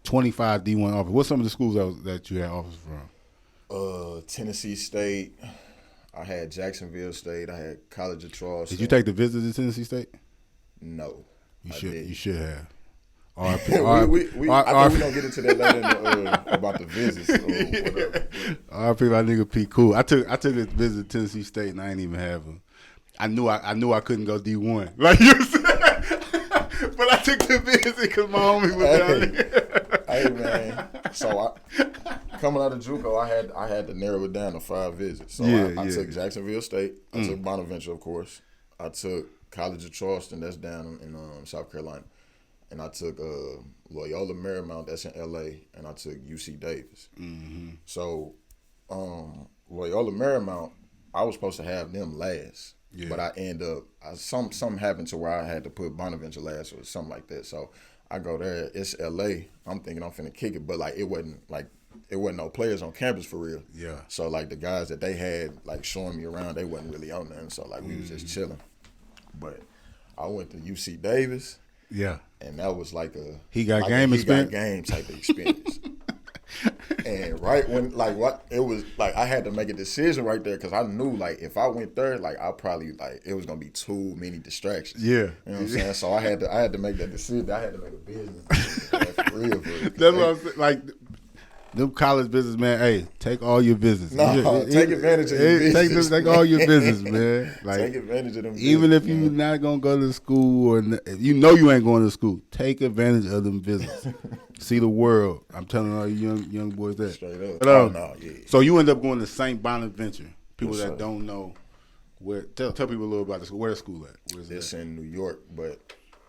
25 D1 offers. What's some of the schools that you had offers from? Tennessee State. I had Jacksonville State. I had College of Charleston. Did you take the visit to Tennessee State? No. You I should. didn't. You should have. I think we don't get into that later about the visits or whatever. RP, my nigga P. Cool. I took a visit to Tennessee State and I ain't even have him. I knew I couldn't go D1. Like you said. But I took the visit because my homie was down there. Hey man. So coming out of JUCO, I had to narrow it down to 5 visits. So I took Jacksonville State. I took Bonaventure, of course. I took College of Charleston, that's down in South Carolina. And I took Loyola Marymount, that's in L.A., and I took UC Davis. Mm-hmm. So Loyola Marymount, I was supposed to have them last. Yeah. But I end up, something happened to where I had to put Bonaventure last or something like that. So I go there, it's L.A., I'm thinking I'm finna kick it, but it wasn't no players on campus for real. Yeah. So the guys that they had showing me around, they wasn't really on nothing. So we was just chilling. But I went to UC Davis. Yeah. And that was he got game type of experience. And right when it was I had to make a decision right there because I knew if I went there I probably it was gonna be too many distractions. Yeah. You know what I'm saying? So I had to make that decision. I had to make a business decision for real. That's what I'm saying. Them college business, man, hey, take all your business. Take advantage of your business. Take all your business, man. Take advantage of them even business, if you're not going to go to school or if you know you ain't going to school, take advantage of them business. See the world. I'm telling all you young boys that. Straight up. So you end up going to St. Bonaventure. People that don't know, tell people a little about the school. Where's the school at? It's in New York, but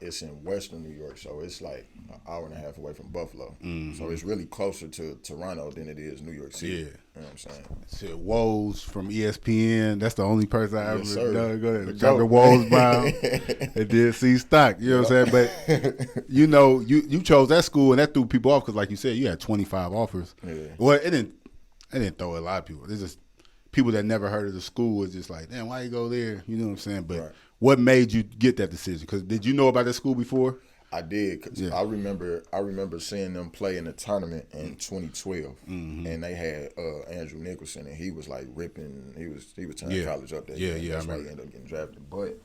it's in western New York, so it's an hour and a half away from Buffalo. Mm-hmm. So it's really closer to Toronto than it is New York City. Yeah. You know what I'm saying? Shit, Woj from ESPN, that's the only person I ever know. Go there. Dr. Woj and did see stock. You know what I'm saying? But you chose that school and that threw people off because like you said, you had 25 offers. Yeah. Well, it didn't throw a lot of people. It's just people that never heard of the school was just like, damn, why you go there? You know what I'm saying? But what made you get that decision? Because did you know about that school before? I did. Cause I remember seeing them play in the tournament in 2012, and they had Andrew Nicholson, and he was ripping. He was turning college up there. Yeah. That's why he ended up getting drafted. But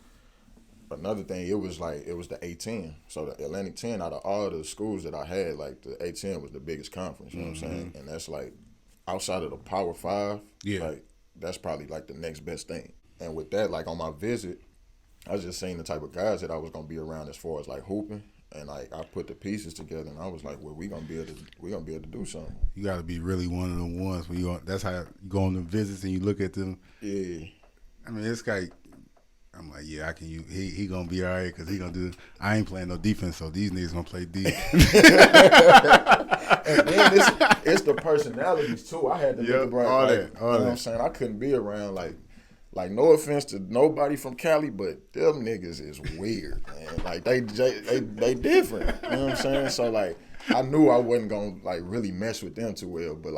another thing, it was the A-10. So the Atlantic 10, out of all the schools that I had, the A-10 was the biggest conference. You know what I'm saying? And that's outside of the Power 5. Yeah. That's probably the next best thing. And with that, on my visit, I was just seeing the type of guys that I was gonna be around as far as hooping, and I put the pieces together, and I was like, well, we gonna be able to do something. You gotta be really one of them ones when that's how you go on the visits and you look at them. Yeah. I mean, this guy, I'm like, yeah, I can. He gonna be all right because he gonna do. I ain't playing no defense, so these niggas gonna play D. And then it's the personalities too. I had to look around. All that. You know what I'm saying? I couldn't be around no offense to nobody from Cali, but them niggas is weird, man. They different. You know what I'm saying? So I knew I wasn't gonna really mess with them too well, but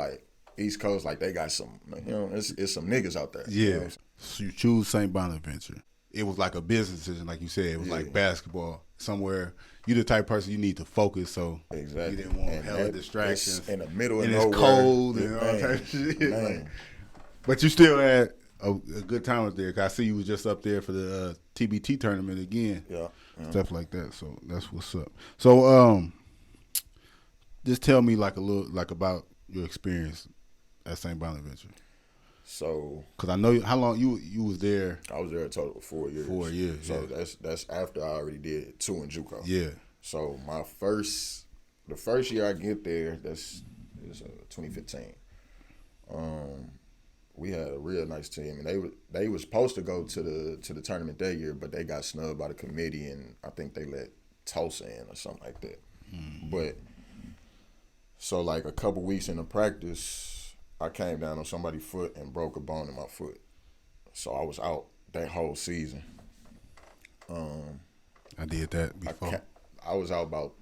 East Coast, they got some, it's some niggas out there. Yeah. You know? So you choose St. Bonaventure. It was a business decision, like you said. It was basketball. Somewhere, you the type of person you need to focus, so exactly. You didn't want hella distractions. It's in the middle of nowhere. And it's cold and all type of shit. But you still had a good time up there. Cause I see you was just up there for the TBT tournament again. Yeah. Stuff like that. So that's what's up. So just tell me a little about your experience at St. Bonaventure. So, because I know how long you was there. I was there a total of 4 years. 4 years. So that's after I already did 2 in JUCO. Yeah. So the first year I get there, is 2015. We had a real nice team, and they were supposed to go to the tournament that year, but they got snubbed by the committee, and I think they let Tulsa in or something like that. Mm-hmm. But so a couple weeks into practice, I came down on somebody's foot and broke a bone in my foot. So I was out that whole season. I did that before. I was out about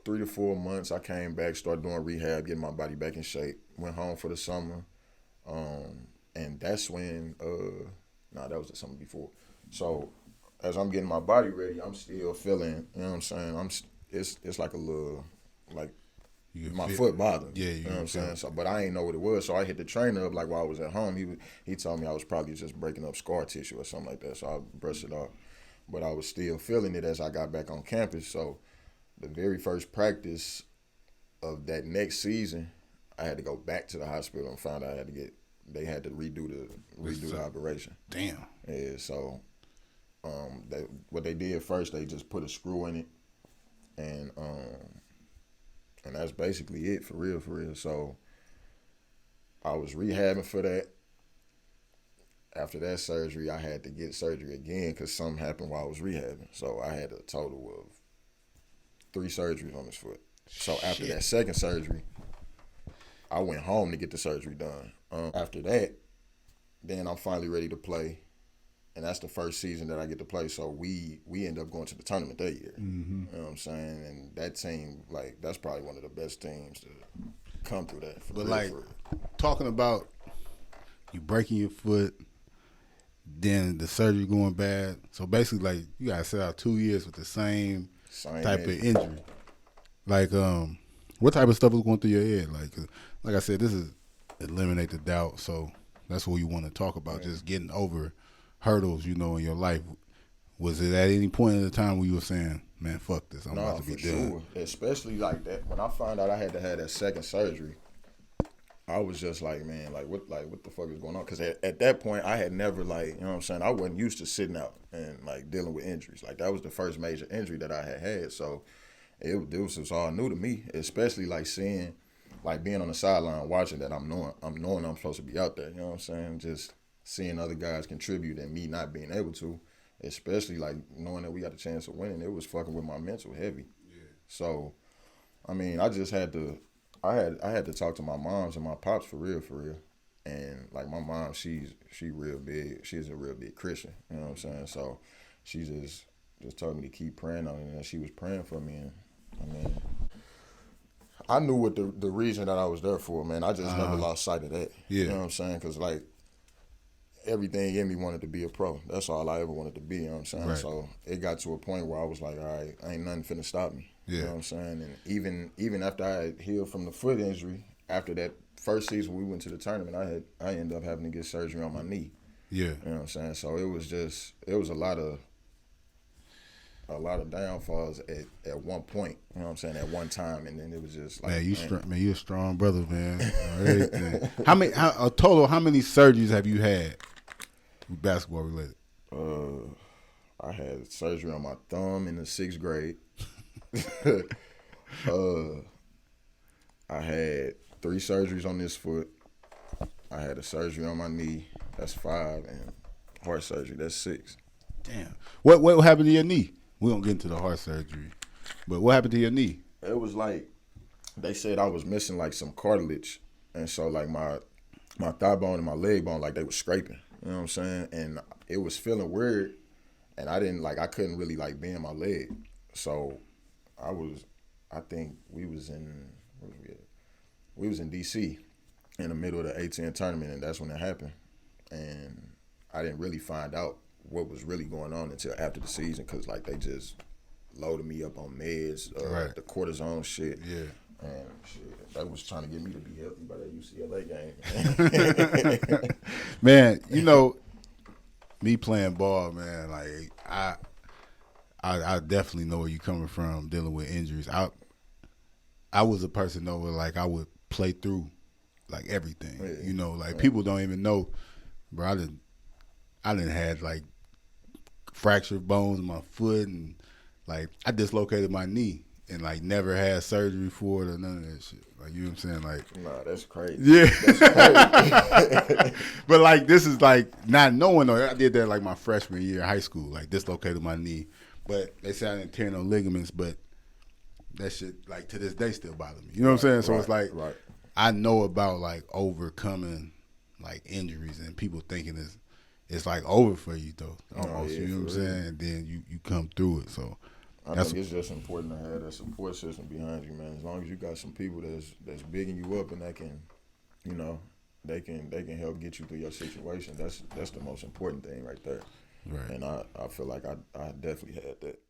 3 to 4 months. I came back, started doing rehab, getting my body back in shape. Went home for the summer. And that's when, that was the summer before. So as I'm getting my body ready, I'm still feeling, you know what I'm saying? It's like a little, my foot bothered me. You know what I'm saying? So, but I ain't know what it was. So I hit the trainer up like while I was at home. He told me I was probably just breaking up scar tissue or something like that. So I brushed it off. But I was still feeling it as I got back on campus. So the very first practice of that next season, I had to go back to the hospital and found out they had to redo the operation. Damn. Yeah. So what they did first, they just put a screw in it, and that's basically it for real. So I was rehabbing for that. After that surgery, I had to get surgery again because something happened while I was rehabbing. So I had a total of 3 surgeries on this foot. So after that second surgery, I went home to get the surgery done. After that, then I'm finally ready to play. And that's the first season that I get to play. So we end up going to the tournament that year. Mm-hmm. You know what I'm saying? And that team, like, that's probably one of the best teams to come through that. But like, talking about you breaking your foot, then the surgery going bad. So basically, like, you got to sit out 2 years with the same type of injury. Like, what type of stuff was going through your head? Like I said, this is eliminate the doubt. So that's what you want to talk about, just getting over hurdles, in your life. Was it at any point in the time where you were saying, man, fuck this, I'm about to be done? Sure. Especially like that. When I found out I had to have that second surgery, I was just like, man, what the fuck is going on? Because at that point, I had never, you know what I'm saying, I wasn't used to sitting out and, dealing with injuries. Like, that was the first major injury that I had. So it was all new to me, especially, seeing, being on the sideline, watching that I'm knowing I'm supposed to be out there. You know what I'm saying? Just seeing other guys contribute and me not being able to, especially, knowing that we got a chance of winning, it was fucking with my mental heavy. Yeah. So, I mean, I just had to, I had to talk to my moms and my pops for real. And, my mom, she real big. She's a real big Christian. You know what I'm saying? So, she just told me to keep praying on it, and she was praying for me. And, I mean, I knew what the reason that I was there for, man. I just never lost sight of that. Yeah. You know what I'm saying? Because, everything in me wanted to be a pro. That's all I ever wanted to be, you know what I'm saying? Right. So it got to a point where I was like, all right, ain't nothing finna stop me. Yeah. You know what I'm saying? And even after I had healed from the foot injury, after that first season we went to the tournament, I ended up having to get surgery on my knee. Yeah. You know what I'm saying? So it was a lot of downfalls at one point, you know what I'm saying, at one time, and then it was just like, man, you a strong brother, man. How many surgeries have you had basketball related? I had surgery on my thumb in the 6th grade. I had 3 surgeries on this foot. I had a surgery on my knee. That's 5, and heart surgery. That's 6. Damn. What happened to your knee? We don't get into the heart surgery, but what happened to your knee? It was they said I was missing some cartilage, and so my thigh bone and my leg bone they were scraping. You know what I'm saying? And it was feeling weird, and I couldn't really bend my leg. So I think we was in DC in the middle of the A-10 tournament, and that's when it happened. And I didn't really find out what was really going on until after the season, because they just loaded me up on meds, the cortisone shit. Yeah. And shit, they was trying to get me to be healthy by that UCLA game. Man, me playing ball, man, I definitely know where you're coming from dealing with injuries. I was a person though where I would play through everything. Yeah. People don't even know, bro. I didn't had fractured bones in my foot, and I dislocated my knee and never had surgery for it or none of that shit. You know what I'm saying? Nah, that's crazy. Yeah. That's crazy. But this is not knowing though. I did that my freshman year of high school, dislocated my knee. But they say I didn't tear no ligaments, but that shit to this day still bother me. You know what I'm saying? So it's right. I know about overcoming injuries and people thinking it's over for you though, almost. You know what I'm saying? And then you come through it. So I think it's just important to have that support system behind you, man. As long as you got some people that's bigging you up and that can, they can help get you through your situation. That's the most important thing right there. Right. And I feel like I definitely had that.